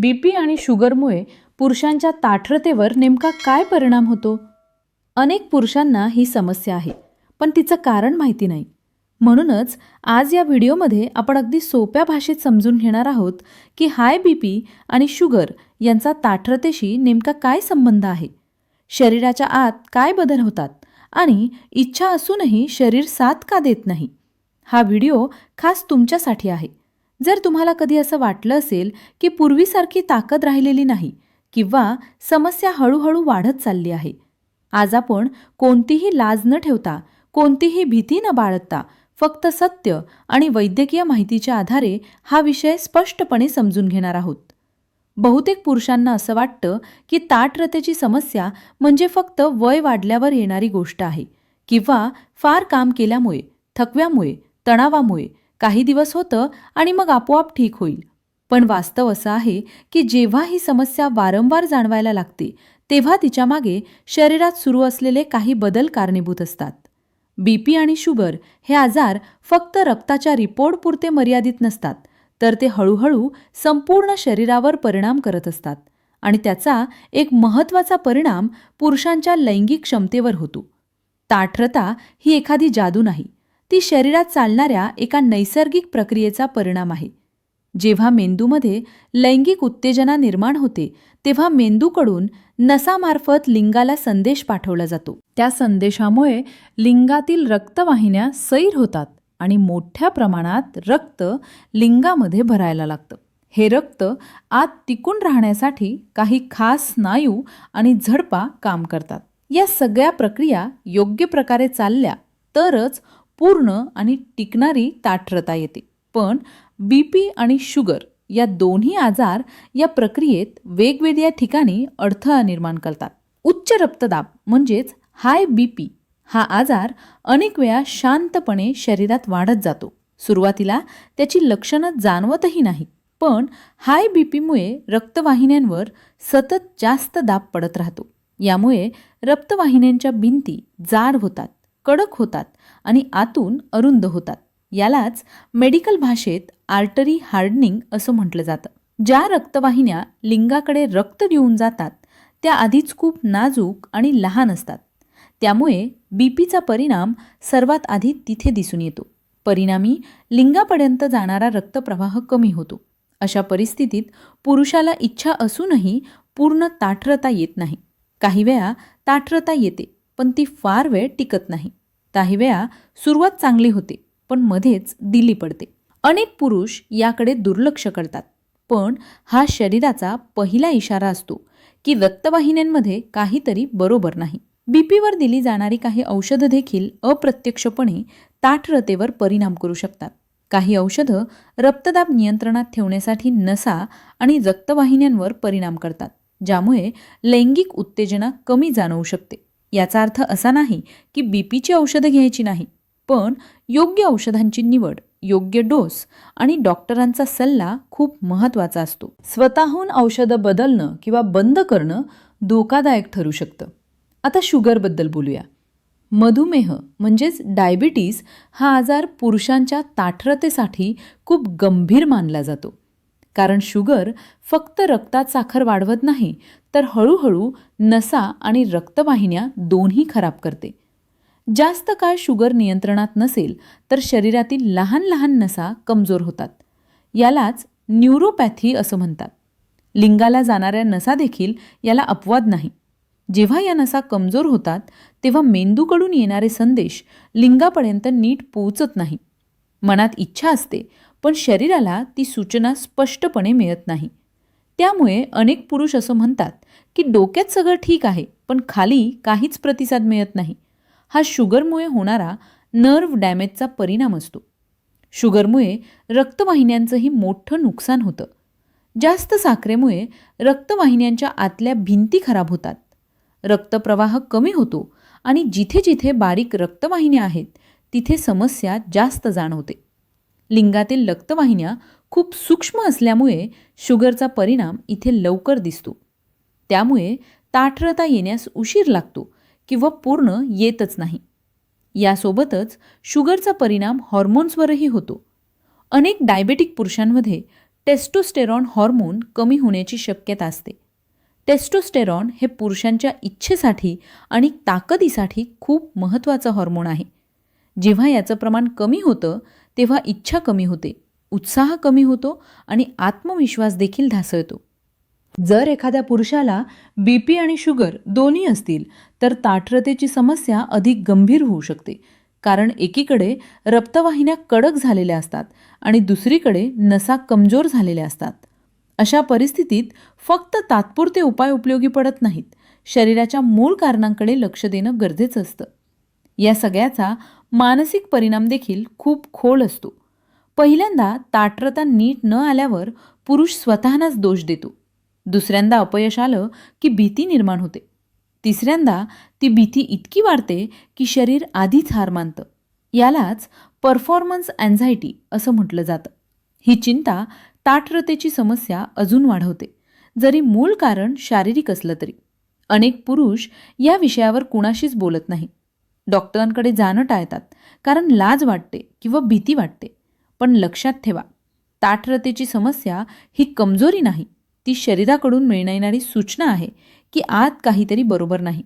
BP आणि शुगरमुळे पुरुषांच्या ताठरतेवर नेमका काय परिणाम होतो? अनेक पुरुषांना ही समस्या आहे, पण तिचं कारण माहिती नाही. म्हणूनच आज या व्हिडिओमध्ये आपण अगदी सोप्या भाषेत समजून घेणार आहोत की हाय बीपी आणि शुगर यांचा ताठरतेशी नेमका काय संबंध आहे, शरीराच्या आत काय बदल होतात आणि इच्छा असूनही शरीर साथ का देत नाही. हा व्हिडिओ खास तुमच्यासाठी आहे. जर तुम्हाला कधी असं वाटलं असेल की पूर्वीसारखी ताकद राहिलेली नाही किंवा समस्या हळूहळू वाढत चालली आहे, आज आपण कोणतीही लाज न ठेवता, कोणतीही भीती न बाळगता फक्त सत्य आणि वैद्यकीय माहितीच्या आधारे हा विषय स्पष्टपणे समजून घेणार आहोत. बहुतेक पुरुषांना असं वाटतं की ताठरतेची समस्या म्हणजे फक्त वय वाढल्यावर येणारी गोष्ट आहे किंवा फार काम केल्यामुळे, थकव्यामुळे, तणावामुळे काही दिवस होतं आणि मग आपोआप ठीक होईल. पण वास्तव असं आहे की जेव्हा ही समस्या वारंवार जाणवायला लागते, तेव्हा तिच्या मागे शरीरात सुरू असलेले काही बदल कारणीभूत असतात. बीपी आणि शुगर हे आजार फक्त रक्ताच्या रिपोर्ट पुरते मर्यादित नसतात, तर ते हळूहळू संपूर्ण शरीरावर परिणाम करत असतात आणि त्याचा एक महत्त्वाचा परिणाम पुरुषांच्या लैंगिक क्षमतेवर होतो. ताठरता ही एखादी जादू नाही, ती शरीरात चालणाऱ्या एका नैसर्गिक प्रक्रियेचा परिणाम आहे. जेव्हा मेंदूमध्ये लैंगिक उत्तेजना निर्माण होते, तेव्हा मेंदूकडून नसामार्फत लिंगाला संदेश पाठवला जातो. त्या संदेशामुळे लिंगातील रक्तवाहिन्या सैल होतात आणि मोठ्या प्रमाणात रक्त लिंगामध्ये भरायला लागतं. हे रक्त आत टिकून राहण्यासाठी काही खास स्नायू आणि झडपा काम करतात. या सगळ्या प्रक्रिया योग्य प्रकारे चालल्या तरच पूर्ण आणि टिकणारी ताठरता येते. पण बीपी आणि शुगर या दोन्ही आजार या प्रक्रियेत वेगवेगळ्या ठिकाणी अडथळा निर्माण करतात. उच्च रक्तदाब म्हणजेच हाय बीपी हा आजार अनेक वेळा शांतपणे शरीरात वाढत जातो. सुरुवातीला त्याची लक्षणं जाणवतही नाही, पण हाय बीपीमुळे रक्तवाहिन्यांवर सतत जास्त दाब पडत राहतो. यामुळे रक्तवाहिन्यांच्या भिंती जाड होतात, कडक होतात आणि आतून अरुंद होतात. यालाच मेडिकल भाषेत आर्टरी हार्डनिंग असं म्हटलं जातं. ज्या रक्तवाहिन्या लिंगाकडे रक्त घेऊन जातात त्या आधीच खूप नाजूक आणि लहान असतात. त्यामुळे बीपीचा परिणाम सर्वात आधी तिथे दिसून येतो. परिणामी लिंगापर्यंत जाणारा रक्तप्रवाह कमी होतो. अशा परिस्थितीत पुरुषाला इच्छा असूनही पूर्ण ताठरता येत नाही. काही वेळा ताठरता येते, पण ती फार वेळ टिकत नाही. काही वेळा सुरुवात चांगली होते, पण मध्येच ढिली पडते. अनेक पुरुष याकडे दुर्लक्ष करतात, पण हा शरीराचा पहिला इशारा असतो की रक्तवाहिन्यांमध्ये काहीतरी बरोबर नाही. बीपीवर दिली जाणारी काही औषधं देखील अप्रत्यक्षपणे ताठरतेवर परिणाम करू शकतात. काही औषधं रक्तदाब नियंत्रणात ठेवण्यासाठी नसा आणि रक्तवाहिन्यांवर परिणाम करतात, ज्यामुळे लैंगिक उत्तेजना कमी जाणवू शकते. याचा अर्थ असा नाही की बीपीची औषधं घ्यायची नाही, पण योग्य औषधांची निवड, योग्य डोस आणि डॉक्टरांचा सल्ला खूप महत्त्वाचा असतो. स्वतःहून औषधं बदलणं किंवा बंद करणं धोकादायक ठरू शकतं. आता शुगरबद्दल बोलूया. मधुमेह म्हणजेच डायबिटीज हा आजार पुरुषांच्या ताठरतेसाठी खूप गंभीर मानला जातो. कारण शुगर फक्त रक्तात साखर वाढवत नाही, तर हळूहळू नसा आणि रक्तवाहिन्या दोन्ही खराब करते. जास्त काळ शुगर नियंत्रणात नसेल तर शरीरातील लहान लहान नसा कमजोर होतात. यालाच न्यूरोपॅथी असं म्हणतात. लिंगाला जाणाऱ्या नसा देखील याला अपवाद नाही. जेव्हा या नसा कमजोर होतात तेव्हा मेंदूकडून येणारे संदेश लिंगापर्यंत नीट पोहोचत नाही. मनात इच्छा असते, पण शरीराला ती सूचना स्पष्टपणे मिळत नाही. त्यामुळे अनेक पुरुष असं म्हणतात की डोक्यात सगळं ठीक आहे, पण खाली काहीच प्रतिसाद मिळत नाही. हा शुगरमुळे होणारा नर्व्ह डॅमेजचा परिणाम असतो. शुगरमुळे रक्तवाहिन्यांचंही मोठं नुकसान होतं. जास्त साखरेमुळे रक्तवाहिन्यांच्या आतल्या भिंती खराब होतात. रक्तप्रवाह कमी होतो आणि जिथे जिथे बारीक रक्तवाहिन्या आहेत तिथे समस्या जास्त जाणवते. लिंगातील रक्तवाहिन्या खूप सूक्ष्म असल्यामुळे शुगरचा परिणाम इथे लवकर दिसतो. त्यामुळे ताठरता येण्यास उशीर लागतो किंवा पूर्ण येतच नाही. यासोबतच शुगरचा परिणाम हॉर्मोन्सवरही होतो. अनेक डायबेटिक पुरुषांमध्ये टेस्टोस्टेरॉन हॉर्मोन कमी होण्याची शक्यता असते. टेस्टोस्टेरॉन हे पुरुषांच्या इच्छेसाठी आणि ताकदीसाठी खूप महत्त्वाचं हॉर्मोन आहे. जेव्हा याचं प्रमाण कमी होतं तेव्हा इच्छा कमी होते, उत्साह कमी होतो आणि आत्मविश्वास देखील ढासळतो. जर एखाद्या पुरुषाला BP आणि शुगर दोन्ही असतील तर ताठरतेची समस्या अधिक गंभीर होऊ शकते. कारण एकीकडे रक्तवाहिन्या कडक झालेल्या असतात आणि दुसरीकडे नसा कमजोर झालेल्या असतात. अशा परिस्थितीत फक्त तात्पुरते उपाय उपयोगी पडत नाहीत. शरीराच्या मूळ कारणांकडे लक्ष देणं गरजेचं असतं. या सगळ्याचा मानसिक परिणाम देखील खूप खोल असतो. पहिल्यांदा ताठरता नीट न आल्यावर पुरुष स्वतःलाच दोष देतो. दुसऱ्यांदा अपयश आलं की भीती निर्माण होते. तिसऱ्यांदा ती भीती इतकी वाढते की शरीर आधीच हार मानतं. यालाच परफॉर्मन्स अँझायटी असं म्हटलं जातं. ही चिंता ताठरतेची समस्या अजून वाढवते, जरी मूळ कारण शारीरिक असलं तरी. अनेक पुरुष या विषयावर कुणाशीच बोलत नाही. डॉक्टरांकडे जाणं टाळतात कारण लाज वाटते किंवा भीती वाटते. पण लक्षात ठेवा, ताठरतेची समस्या ही कमजोरी नाही, ती शरीराकडून मिळणारी सूचना आहे की आत काहीतरी बरोबर नाही.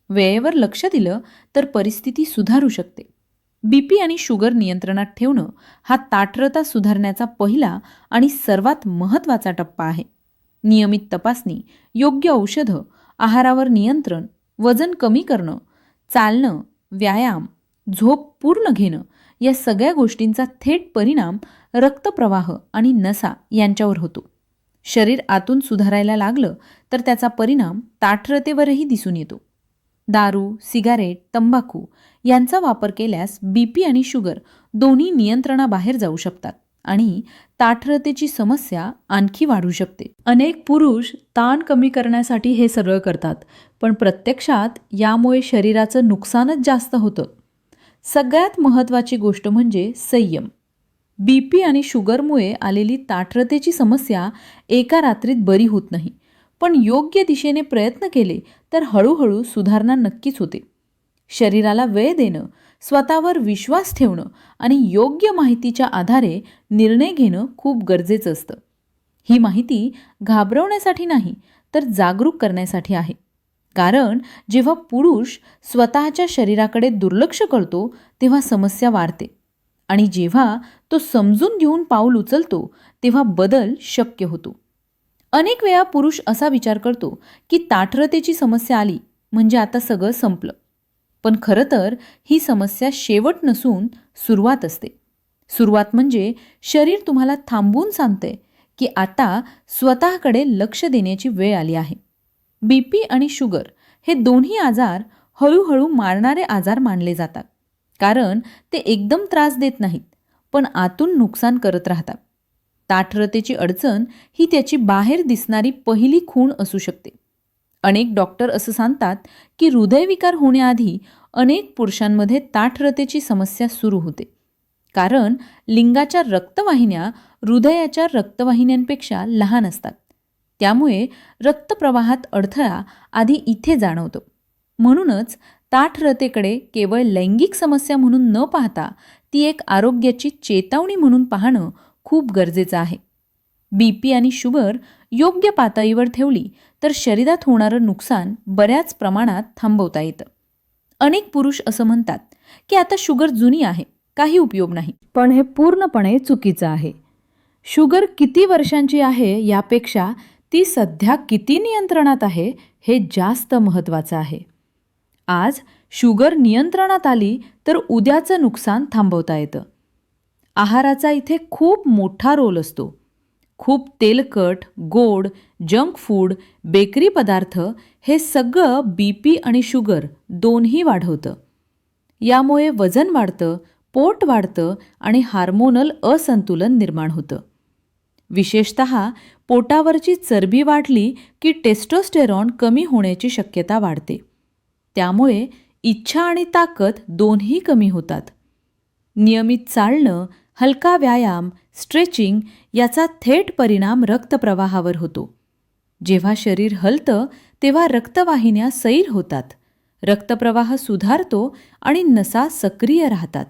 वेळेवर लक्ष दिलं तर परिस्थिती सुधारू शकते. BP आणि शुगर नियंत्रणात ठेवणं हा ताठरता सुधारण्याचा पहिला आणि सर्वात महत्त्वाचा टप्पा आहे. नियमित तपासणी, योग्य औषधं, आहारावर नियंत्रण, वजन कमी करणं, चालणं, व्यायाम, झोप पूर्ण घेणं या सगळ्या गोष्टींचा थेट परिणाम रक्तप्रवाह आणि नसा यांच्यावर होतो. शरीर आतून सुधारायला लागलं तर त्याचा परिणाम ताठरतेवरही दिसून येतो. दारू, सिगारेट, तंबाखू यांचा वापर केल्यास BP आणि शुगर दोन्ही नियंत्रणाबाहेर जाऊ शकतात आणि ताठरतेची समस्या आणखी वाढू शकते. अनेक पुरुष ताण कमी करण्यासाठी हे सगळं करतात, पण प्रत्यक्षात यामुळे शरीराचं नुकसानच जास्त होतं. सगळ्यात महत्त्वाची गोष्ट म्हणजे संयम. BP आणि शुगरमुळे आलेली ताठरतेची समस्या एका रात्रीत बरी होत नाही, पण योग्य दिशेने प्रयत्न केले तर हळूहळू सुधारणा नक्कीच होते. शरीराला वेळ देणं, स्वतःवर विश्वास ठेवणं आणि योग्य माहितीच्या आधारे निर्णय घेणं खूप गरजेचं असतं. ही माहिती घाबरवण्यासाठी नाही तर जागरूक करण्यासाठी आहे. कारण जेव्हा पुरुष स्वतःच्या शरीराकडे दुर्लक्ष करतो तेव्हा समस्या वाढते आणि जेव्हा तो समजून घेऊन पाऊल उचलतो तेव्हा बदल शक्य होतो. अनेक वेळा पुरुष असा विचार करतो की ताठरतेची समस्या आली म्हणजे आता सगळं संपलं. पण खरं तर ही समस्या शेवट नसून सुरुवात असते. सुरुवात म्हणजे शरीर तुम्हाला थांबवून सांगते की आता स्वतःकडे लक्ष देण्याची वेळ आली आहे. BP आणि शुगर हे दोन्ही आजार हळूहळू मारणारे आजार मानले जातात, कारण ते एकदम त्रास देत नाहीत, पण आतून नुकसान करत राहतात. ताठरतेची अडचण ही त्याची बाहेर दिसणारी पहिली खूण असू शकते. अनेक डॉक्टर असं सांगतात की हृदयविकार होण्याआधी अनेक पुरुषांमध्ये ताठरतेची समस्या सुरू होते, कारण लिंगाच्या रक्तवाहिन्या हृदयाच्या रक्तवाहिन्यांपेक्षा लहान असतात. त्यामुळे रक्तप्रवाहात अडथळा आधी इथे जाणवतो. म्हणूनच ताठरतेकडे केवळ लैंगिक समस्या म्हणून न पाहता ती एक आरोग्याची चेतावणी म्हणून पाहणं खूप गरजेचं आहे. BP आणि शुगर योग्य पातळीवर ठेवली तर शरीरात होणारं नुकसान बऱ्याच प्रमाणात थांबवता येतं. अनेक पुरुष असं म्हणतात की आता शुगर जुनी आहे, काही उपयोग नाही. पण हे पूर्णपणे चुकीचं आहे. शुगर किती वर्षांची आहे यापेक्षा ती सध्या किती नियंत्रणात आहे हे जास्त महत्त्वाचं आहे. आज शुगर नियंत्रणात आली तर उद्याचं नुकसान थांबवता येतं. आहाराचा इथे खूप मोठा रोल असतो. खूप तेलकट, गोड, जंक फूड, बेकरी पदार्थ हे सगळं BP आणि शुगर दोन्ही वाढवतं. यामुळे वजन वाढतं, पोट वाढतं आणि हार्मोनल असंतुलन निर्माण होतं. विशेषतः पोटावरची चरबी वाढली की टेस्टोस्टेरॉन कमी होण्याची शक्यता वाढते. त्यामुळे इच्छा आणि ताकद दोन्ही कमी होतात. नियमित चालणं, हलका व्यायाम, स्ट्रेचिंग याचा थेट परिणाम रक्तप्रवाहावर होतो. जेव्हा शरीर हलतं तेव्हा रक्तवाहिन्या सैल होतात, रक्तप्रवाह सुधारतो आणि नसा सक्रिय राहतात.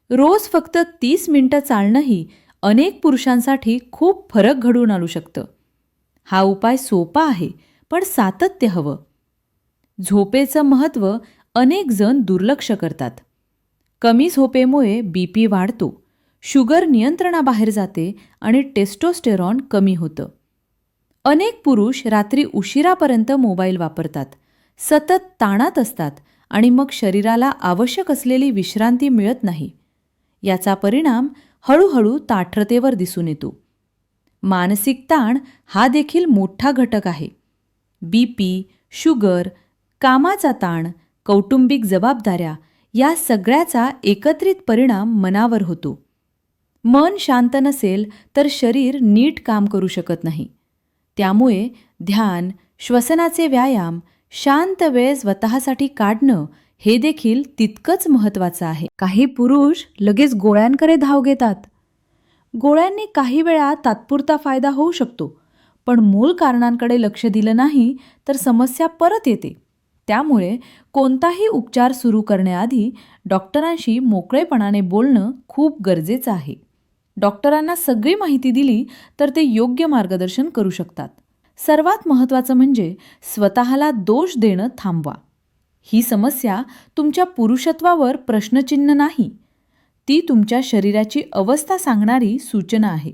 रोज फक्त 30 मिनिटं चालणंही अनेक पुरुषांसाठी खूप फरक घडवून आणू शकतं. हा उपाय सोपा आहे, पण सातत्य हवं. झोपेचं महत्त्व अनेक जण दुर्लक्ष करतात. कमी झोपेमुळे बीपी वाढतो, शुगर नियंत्रणाबाहेर जाते आणि टेस्टोस्टेरॉन कमी होतं. अनेक पुरुष रात्री उशिरापर्यंत मोबाईल वापरतात, सतत ताणात असतात आणि मग शरीराला आवश्यक असलेली विश्रांती मिळत नाही. याचा परिणाम हळूहळू ताठरतेवर दिसून येतो. मानसिक ताण हा देखील मोठा घटक आहे. बीपी, शुगर, कामाचा ताण, कौटुंबिक जबाबदाऱ्या या सगळ्याचा एकत्रित परिणाम मनावर होतो. मन शांत नसेल तर शरीर नीट काम करू शकत नाही. त्यामुळे ध्यान, श्वसनाचे व्यायाम, शांत वेळ स्वतःसाठी काढणं हे देखील तितकंच महत्त्वाचं आहे. काही पुरुष लगेच गोळ्यांकडे धाव घेतात. गोळ्यांनी काही वेळा तात्पुरता फायदा होऊ शकतो, पण मूळ कारणांकडे लक्ष दिलं नाही तर समस्या परत येते. त्यामुळे कोणताही उपचार सुरू करण्याआधी डॉक्टरांशी मोकळेपणाने बोलणं खूप गरजेचं आहे. डॉक्टरांना सगळी माहिती दिली तर ते योग्य मार्गदर्शन करू शकतात. सर्वात महत्त्वाचं म्हणजे स्वतःला दोष देणं थांबवा. ही समस्या तुमच्या पुरुषत्वावर प्रश्नचिन्ह नाही, ती तुमच्या शरीराची अवस्था सांगणारी सूचना आहे.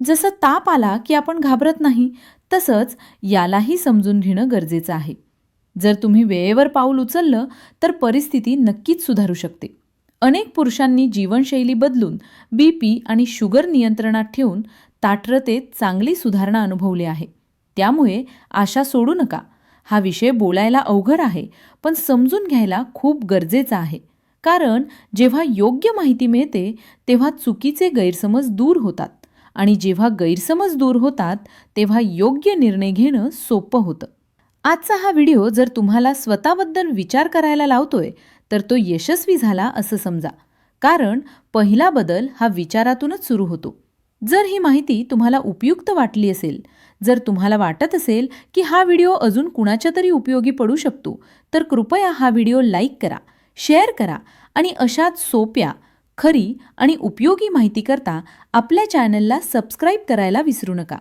जसं ताप आला की आपण घाबरत नाही, तसंच यालाही समजून घेणं गरजेचं आहे. जर तुम्ही वेळेवर पाऊल उचललं तर परिस्थिती नक्कीच सुधारू शकते. अनेक पुरुषांनी जीवनशैली बदलून बीपी आणि शुगर नियंत्रणात ठेवून ताठरतेत चांगली सुधारणा अनुभवली आहे. त्यामुळे आशा सोडू नका. हा विषय बोलायला अवघड आहे, पण समजून घ्यायला खूप गरजेचा आहे. कारण जेव्हा योग्य माहिती मिळते तेव्हा चुकीचे गैरसमज दूर होतात आणि जेव्हा गैरसमज दूर होतात तेव्हा योग्य निर्णय घेणं सोपं होतं. आजचा हा व्हिडिओ जर तुम्हाला स्वतःबद्दल विचार करायला लावतोय तर तो यशस्वी झाला असं समजा. कारण पहिला बदल हा विचारातूनच सुरू होतो. जर ही माहिती तुम्हाला उपयुक्त वाटली असेल, जर तुम्हाला वाटत असेल की हा व्हिडिओ अजून कुणाच्या तरी उपयोगी पडू शकतो, तर कृपया हा व्हिडिओ लाईक करा, शेअर करा आणि अशाच सोप्या, खरी आणि उपयोगी माहिती करता आपल्या चॅनलला सबस्क्राईब करायला विसरू नका.